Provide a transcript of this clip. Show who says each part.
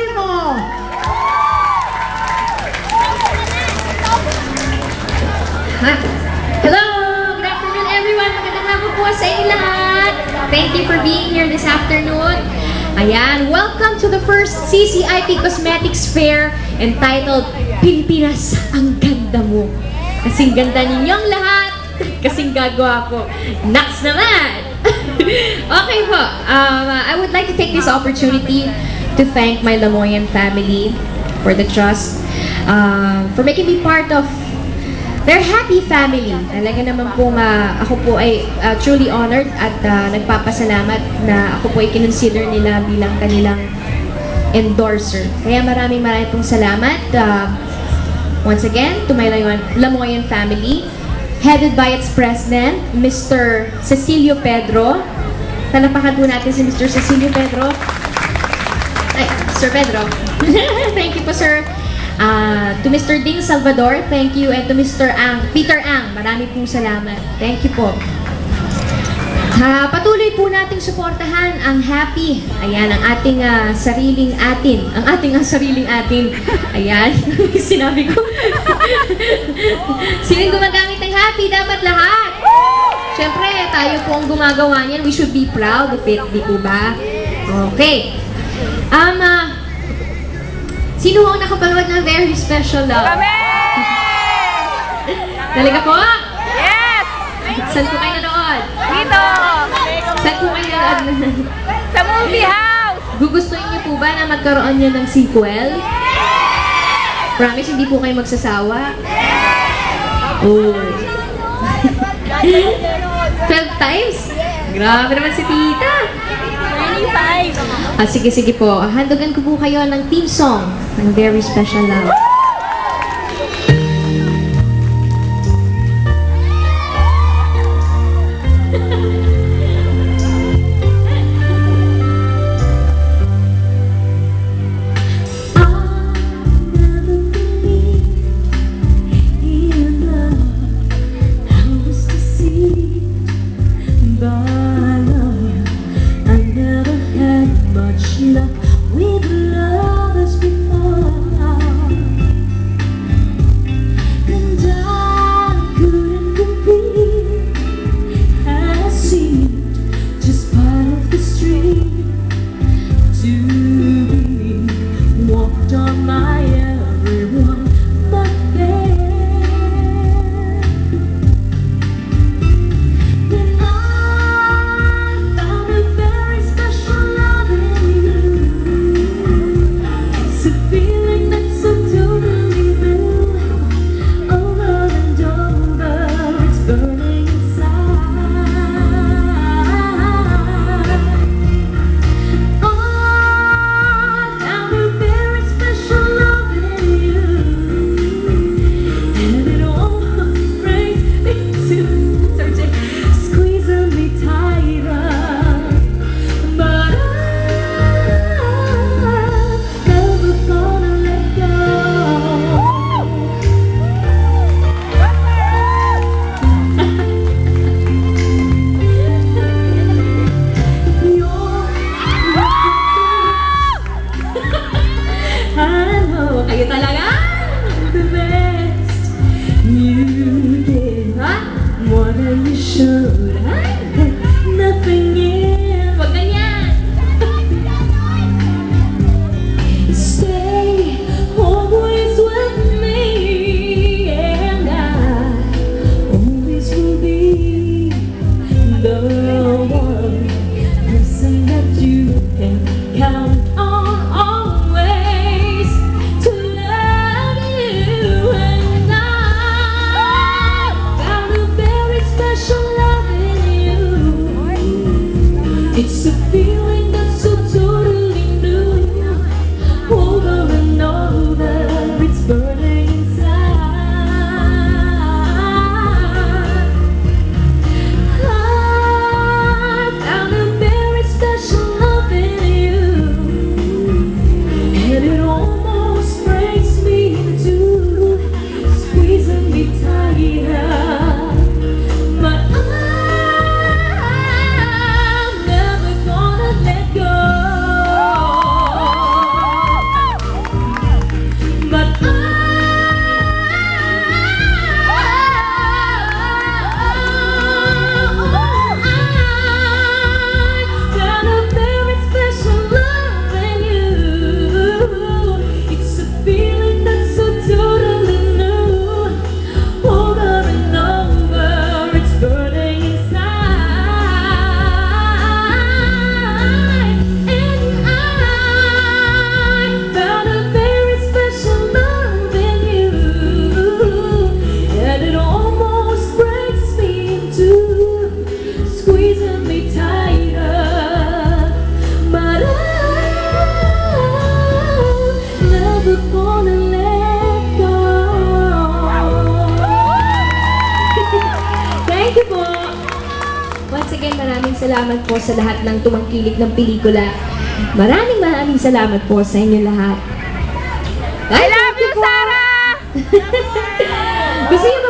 Speaker 1: sabi mo?
Speaker 2: Ha? Hello! Good afternoon everyone! Magandang hapon po sa inyo lahat! Thank you for being here this afternoon. Ayan, welcome to the first CCIP Cosmetics Fair entitled Pilipinas, ang ganda mo. Kasing ganda ninyong lahat, kasing gagawa ko. Naks naman! Okay po, I would like to take this opportunity to thank my Lamoyan family for the trust, for making me part of their happy family. Talaga naman po ako po ay truly honored at nagpapasalamat na ako po ay kinonsider nila bilang kanilang endorser. Kaya maraming pong salamat once again to my Lamoyan family, headed by its president, Mr. Cecilio Pedro. Talapakan po natin si Mr. Cecilio Pedro. Ay, Sir Pedro. Thank you po, sir. To Mr. Ding Salvador, thank you. And to Mr. Peter Ang, marami pong salamat. Thank you po. Patuloy po nating suportahan ang happy. Ayan, ang ating sariling atin. Ang ating sariling atin. Ayan, sinabi ko. Sinong gumagamit ng happy? Dapat lahat. Siyempre, tayo po ang gumagawa niyan. We should be proud of it, di po ba? Okay. Sino ho ang nakapanood ng Very Special Love?
Speaker 3: Kami!
Speaker 2: Talaga po?
Speaker 3: Yes!
Speaker 2: Saan po kayo nanood?
Speaker 3: Dito!
Speaker 2: Saan po kayo nanood?
Speaker 3: Sa movie house!
Speaker 2: Gugustuhin niyo po ba na magkaroon niyo ng sequel? Promise, hindi po kayo magsasawa? Oh. 12 times? Grabe naman si tita!
Speaker 3: 25!
Speaker 2: Sige po. Handogan ko po kayo ng theme song ng Very Special Love.
Speaker 4: Special love.
Speaker 2: salamat po sa lahat ng tumangkilik ng pelikula. Maraming salamat po sa inyo lahat.
Speaker 3: I love you, Sarah!
Speaker 2: Gusto niyo ba